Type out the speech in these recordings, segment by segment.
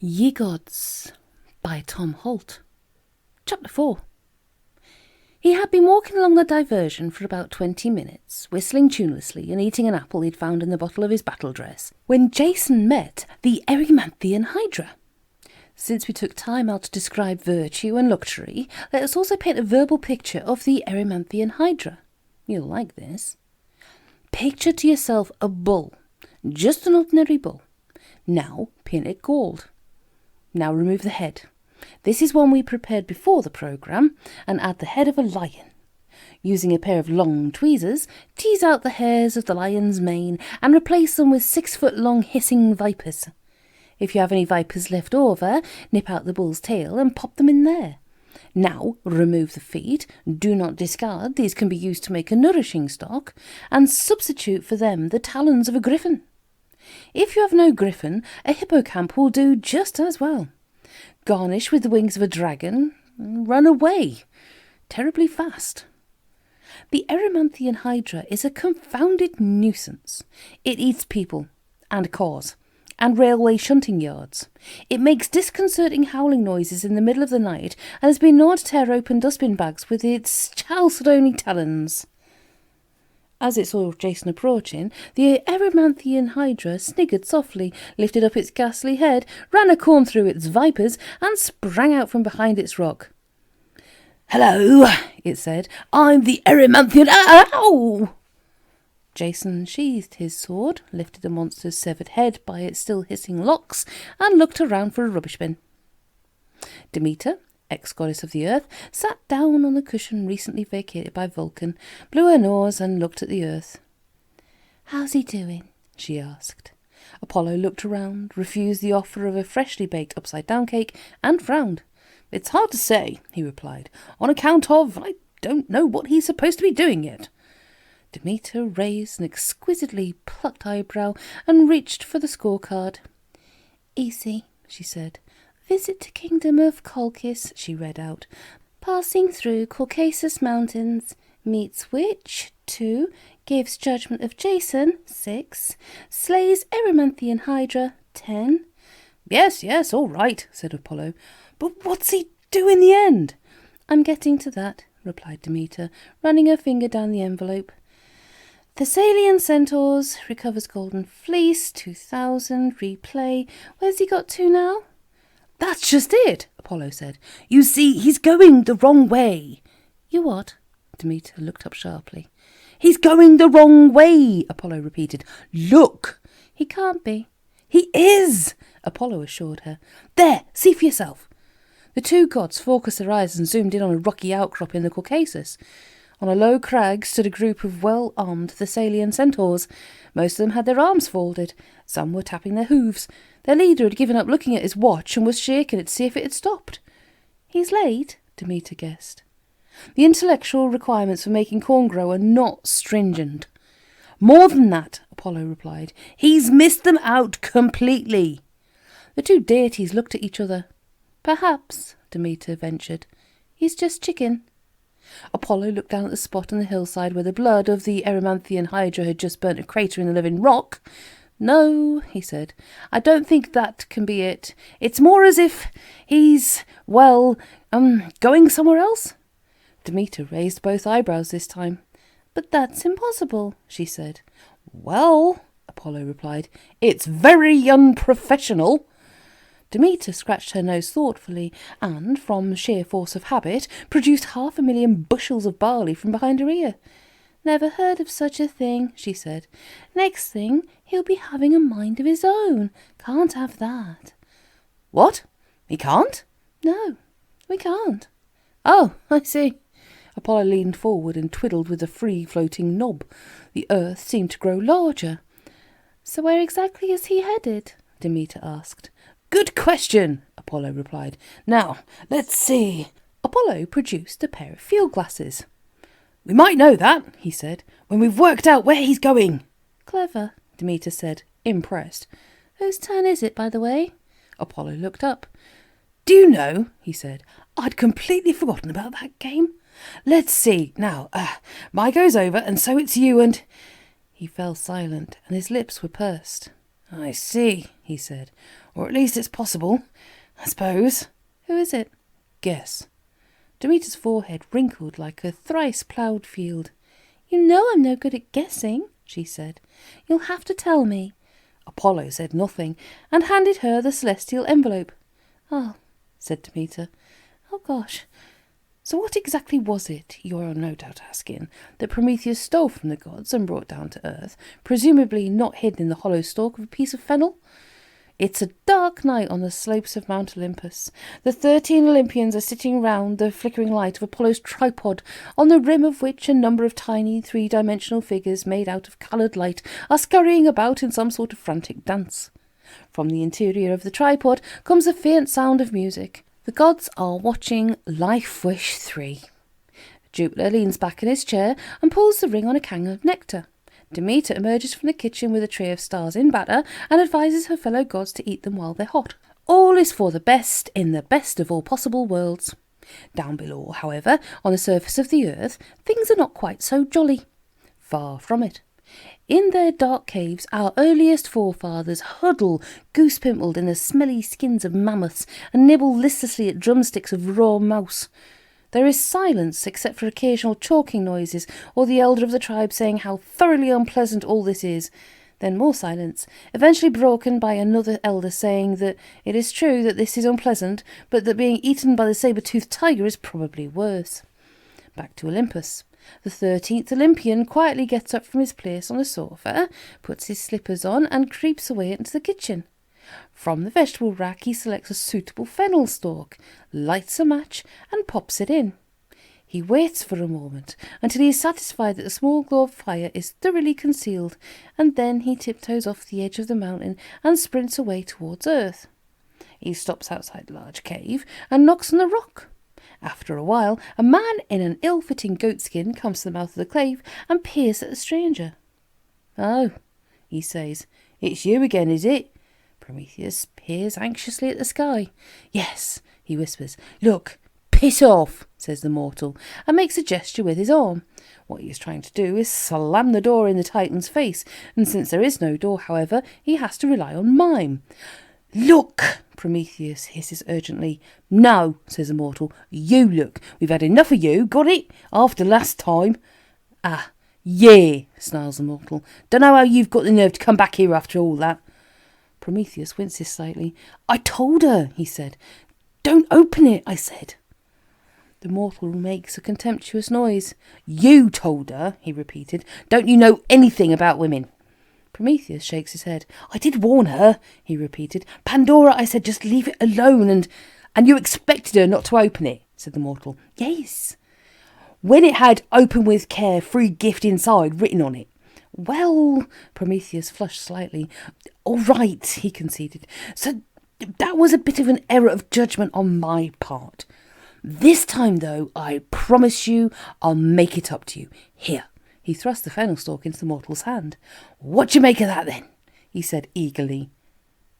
Ye Gods by Tom Holt. Chapter 4. He had been walking along the diversion for about 20 minutes, whistling tunelessly and eating an apple he'd found in the bottle of his battle dress, when Jason met the Erymanthian Hydra. Since we took time out to describe virtue and luxury, let us also paint a verbal picture of the Erymanthian Hydra. You'll like this. Picture to yourself a bull, just an ordinary bull. Now paint it gold. Now remove the head. This is one we prepared before the programme, and add the head of a lion. Using a pair of long tweezers, tease out the hairs of the lion's mane and replace them with 6-foot-long hissing vipers. If you have any vipers left over, nip out the bull's tail and pop them in there. Now remove the feet, do not discard, these can be used to make a nourishing stock, and substitute for them the talons of a griffin. If you have no griffin, a hippocamp will do just as well. Garnish with the wings of a dragon, run away, terribly fast. The Erymanthian Hydra is a confounded nuisance. It eats people, and cars, and railway shunting yards. It makes disconcerting howling noises in the middle of the night, and has been known to tear open dustbin bags with its chalcedony talons. As it saw Jason approaching, the Erymanthian Hydra sniggered softly, lifted up its ghastly head, ran a comb through its vipers, and sprang out from behind its rock. "Hello," it said. "I'm the Erymanthian... Ow!" Jason sheathed his sword, lifted the monster's severed head by its still hissing locks, and looked around for a rubbish bin. Demeter, ex-goddess of the earth, sat down on the cushion recently vacated by Vulcan, blew her nose and looked at the earth. "How's he doing?" she asked. Apollo looked around, refused the offer of a freshly baked upside-down cake, and frowned. "It's hard to say," he replied, "on account of I don't know what he's supposed to be doing yet." Demeter raised an exquisitely plucked eyebrow and reached for the scorecard. "Easy," she said. "Visit to Kingdom of Colchis," she read out. "Passing through Caucasus Mountains. Meets witch, 2. Gives judgment of Jason, 6. Slays Erymanthian Hydra, 10. Yes, all right," said Apollo. "But what's he do in the end?" "I'm getting to that," replied Demeter, running her finger down the envelope. "Thessalian Centaurs, recovers Golden Fleece, 2000, replay. Where's he got to now?" "That's just it," Apollo said. "You see, he's going the wrong way." "You what?" Demeter looked up sharply. "He's going the wrong way," Apollo repeated. "Look." "He can't be." "He is," Apollo assured her. "There, see for yourself." The two gods focused their eyes and zoomed in on a rocky outcrop in the Caucasus. On a low crag stood a group of well-armed Thessalian centaurs. Most of them had their arms folded. Some were tapping their hooves. Their leader had given up looking at his watch and was shaking it to see if it had stopped. "He's late," Demeter guessed. The intellectual requirements for making corn grow are not stringent. "More than that," Apollo replied. "He's missed them out completely." The two deities looked at each other. "Perhaps," Demeter ventured. "He's just chicken." Apollo looked down at the spot on the hillside where the blood of the Erymanthian Hydra had just burnt a crater in the living rock. "No," he said, "I don't think that can be it. It's more as if he's, going somewhere else." Demeter raised both eyebrows this time. "But that's impossible," she said. "Well," Apollo replied, "it's very unprofessional." Demeter scratched her nose thoughtfully and, from sheer force of habit, produced 500,000 bushels of barley from behind her ear. "Never heard of such a thing," she said. "Next thing, he'll be having a mind of his own. Can't have that." "What? He can't?" "No, we can't." "Oh, I see." Apollo leaned forward and twiddled with the free-floating knob. The earth seemed to grow larger. "So where exactly is he headed?" Demeter asked. "Good question," Apollo replied. "Now, let's see." Apollo produced a pair of field glasses. "We might know that," he said, "when we've worked out where he's going." "Clever," Demeter said, impressed. "Whose turn is it, by the way?" Apollo looked up. "Do you know," he said, "I'd completely forgotten about that game. Let's see. Now, my goes over, and so it's you and—" He fell silent, and his lips were pursed. "I see," he said. Or at least it's possible, I suppose. Who is it? Guess. Demeter's forehead wrinkled like a thrice-ploughed field. You know I'm no good at guessing, she said. You'll have to tell me. Apollo said nothing, and handed her the celestial envelope. Oh, said Demeter. Oh, gosh. So what exactly was it, you're no doubt asking, that Prometheus stole from the gods and brought down to earth, presumably not hidden in the hollow stalk of a piece of fennel? It's a dark night on the slopes of Mount Olympus. The 13 Olympians are sitting round the flickering light of Apollo's tripod, on the rim of which a number of tiny three-dimensional figures made out of coloured light are scurrying about in some sort of frantic dance. From the interior of the tripod comes a faint sound of music. The gods are watching Life Wish 3. Jupiter leans back in his chair and pulls the ring on a can of nectar. Demeter emerges from the kitchen with a tray of stars in batter and advises her fellow gods to eat them while they're hot. All is for the best in the best of all possible worlds. Down below, however, on the surface of the earth, things are not quite so jolly. Far from it. In their dark caves, our earliest forefathers huddle, goose-pimpled in the smelly skins of mammoths, and nibble listlessly at drumsticks of raw mouse. There is silence except for occasional choking noises, or the elder of the tribe saying how thoroughly unpleasant all this is. Then more silence, eventually broken by another elder saying that it is true that this is unpleasant, but that being eaten by the saber-toothed tiger is probably worse. Back to Olympus. The 13th Olympian quietly gets up from his place on the sofa, puts his slippers on, and creeps away into the kitchen. From the vegetable rack he selects a suitable fennel stalk, lights a match, and pops it in. He waits for a moment until he is satisfied that the small glow of fire is thoroughly concealed, and then he tiptoes off the edge of the mountain and sprints away towards earth. He stops outside the large cave and knocks on the rock. After a while, a man in an ill-fitting goatskin comes to the mouth of the cave and peers at the stranger. "Oh," he says, "it's you again, is it?" Prometheus peers anxiously at the sky. "Yes," he whispers. "Look, piss off," says the mortal, and makes a gesture with his arm. What he is trying to do is slam the door in the Titan's face, and since there is no door, however, he has to rely on mime. "Look," Prometheus hisses urgently. "No," says the mortal. "You look. We've had enough of you, got it? After last time." "Ah, yeah," snarls the mortal. "Dunno how you've got the nerve to come back here after all that." Prometheus winces slightly. "I told her," he said. "Don't open it, I said." The mortal makes a contemptuous noise. "You told her," he repeated. "Don't you know anything about women?" Prometheus shakes his head. "I did warn her," he repeated. "Pandora, I said, just leave it alone, and you expected her not to open it," said the mortal. "Yes." "When it had 'open with care, free gift inside' written on it." "Well," Prometheus flushed slightly. "All right," he conceded. "So that was a bit of an error of judgment on my part. This time, though, I promise you I'll make it up to you. Here." He thrust the fennel stalk into the mortal's hand. "What do you make of that, then?" he said eagerly.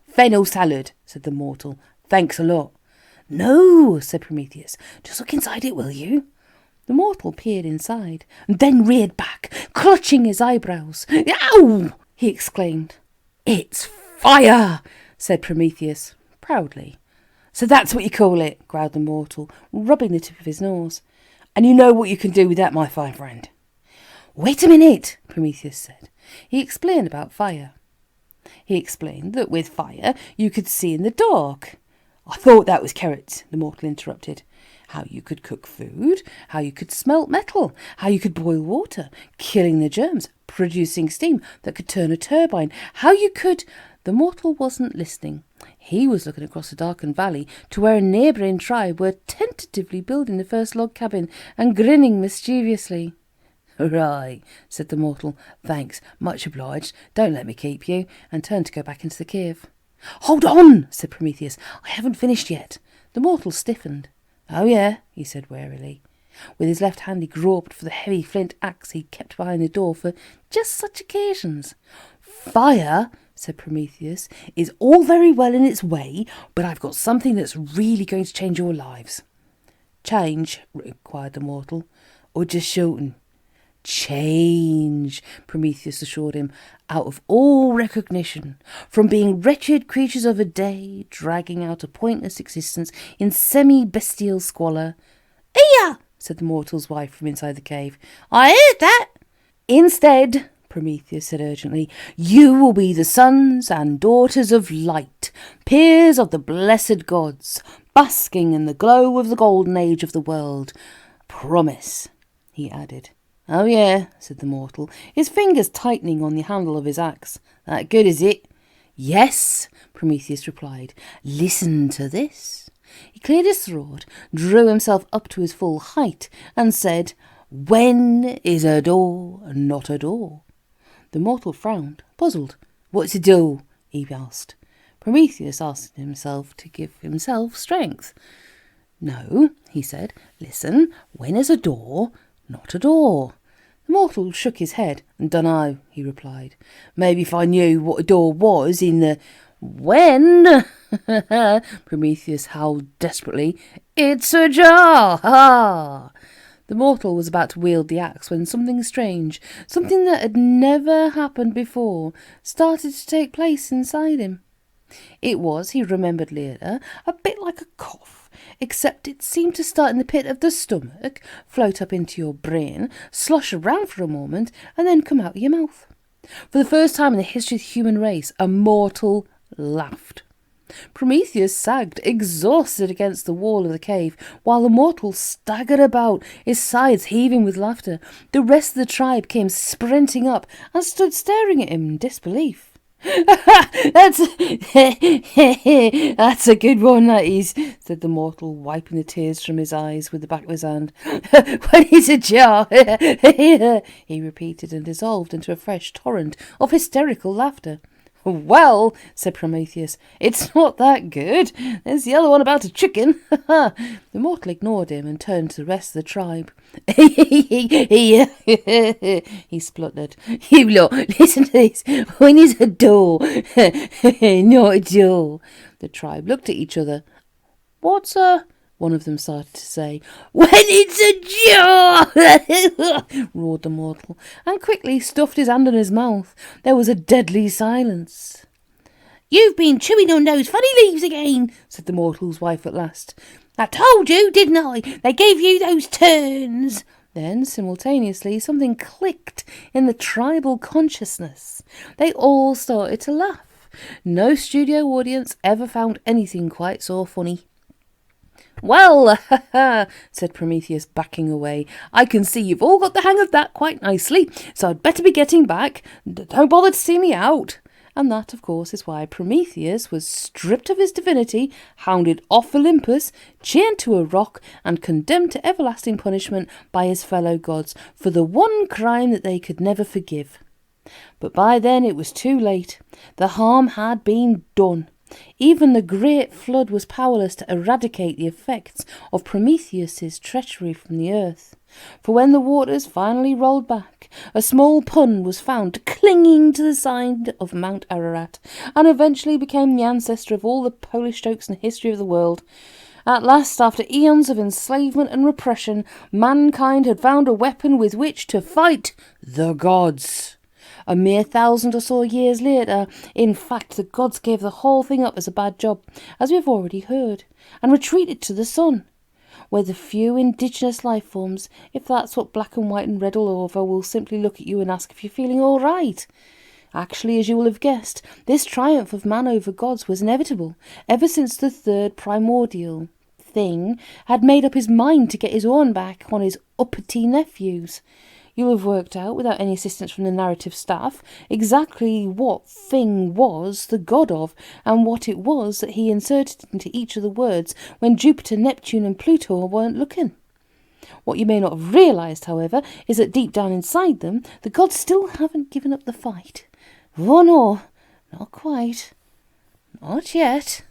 "Fennel salad," said the mortal. "Thanks a lot." "No," said Prometheus. "Just look inside it, will you?" The mortal peered inside, and then reared back, clutching his eyebrows. "Ow!" he exclaimed. "It's fire," said Prometheus, proudly. "So that's what you call it," growled the mortal, rubbing the tip of his nose. "And you know what you can do with that, my fine friend." "Wait a minute," Prometheus said. He explained about fire. He explained that with fire you could see in the dark. "I thought that was carrots," the mortal interrupted. "How you could cook food, how you could smelt metal, how you could boil water, killing the germs, producing steam that could turn a turbine, how you could—" The mortal wasn't listening. He was looking across the darkened valley to where a neighbouring tribe were tentatively building the first log cabin and grinning mischievously. "Right," said the mortal. "Thanks, much obliged. Don't let me keep you," and turned to go back into the cave. "Hold on," said Prometheus. "I haven't finished yet." The mortal stiffened. "Oh, yeah," he said warily. With his left hand he groped for the heavy flint axe he kept behind the door for just such occasions. "Fire," said Prometheus, "is all very well in its way, but I've got something that's really going to change your lives." "Change?" inquired the mortal. "Or just shorten?" change, Prometheus assured him, out of all recognition, from being wretched creatures of a day, dragging out a pointless existence in semi-bestial squalor. "Here!" said the mortal's wife from inside the cave. "I heard that!" "Instead," Prometheus said urgently, "you will be the sons and daughters of light, peers of the blessed gods, basking in the glow of the golden age of the world. Promise," he added. "Oh yeah," said the mortal, his fingers tightening on the handle of his axe. "That good, is it?" "Yes," Prometheus replied. "Listen to this." He cleared his throat, drew himself up to his full height, and said, "When is a door not a door?" The mortal frowned, puzzled. "What's a door?" he asked. Prometheus asked himself to give himself strength. "No," he said. "Listen, when is a door not a door?" The mortal shook his head. "Dunno," he replied. "Maybe if I knew what a door was in the—" "When," Prometheus howled desperately, "it's ajar! Ha!" The mortal was about to wield the axe when something strange, something that had never happened before, started to take place inside him. It was, he remembered later, a bit like a cough, except it seemed to start in the pit of the stomach, float up into your brain, slosh around for a moment, and then come out of your mouth. For the first time in the history of the human race, a mortal laughed. Prometheus sagged, exhausted, against the wall of the cave, while the mortal staggered about, his sides heaving with laughter. The rest of the tribe came sprinting up and stood staring at him in disbelief. That's a good one, that is," said the mortal, wiping the tears from his eyes with the back of his hand. "When it's ajar," he repeated, and dissolved into a fresh torrent of hysterical laughter. "Well," said Prometheus, "it's not that good. There's the other one about a chicken." The mortal ignored him and turned to the rest of the tribe. He spluttered. "You lot, listen to this. When is a door not a door?" The tribe looked at each other. "What's a—" one of them started to say. "When it's a jar!" roared the mortal, and quickly stuffed his hand in his mouth. There was a deadly silence. "You've been chewing on those funny leaves again," said the mortal's wife at last. "I told you, didn't I? They gave you those turns." Then, simultaneously, something clicked in the tribal consciousness. They all started to laugh. No studio audience ever found anything quite so funny. "Well," said Prometheus, backing away, "I can see you've all got the hang of that quite nicely, so I'd better be getting back. Don't bother to see me out." And that, of course, is why Prometheus was stripped of his divinity, hounded off Olympus, chained to a rock, and condemned to everlasting punishment by his fellow gods for the one crime that they could never forgive. But by then it was too late. The harm had been done. Even the great flood was powerless to eradicate the effects of Prometheus's treachery from the earth. For when the waters finally rolled back, a small pond was found clinging to the side of Mount Ararat, and eventually became the ancestor of all the Polish jokes in the history of the world. At last, after eons of enslavement and repression, mankind had found a weapon with which to fight the gods. A mere 1,000 or so years later, in fact, the gods gave the whole thing up as a bad job, as we have already heard, and retreated to the sun, where the few indigenous life forms, if that's what black and white and red all over, will simply look at you and ask if you're feeling all right. Actually, as you will have guessed, this triumph of man over gods was inevitable, ever since the third primordial thing had made up his mind to get his own back on his uppity nephews. You'll have worked out, without any assistance from the narrative staff, exactly what thing was the god of, and what it was that he inserted into each of the words when Jupiter, Neptune and Pluto weren't looking. What you may not have realised, however, is that deep down inside them, the gods still haven't given up the fight. Oh no, not quite. Not yet.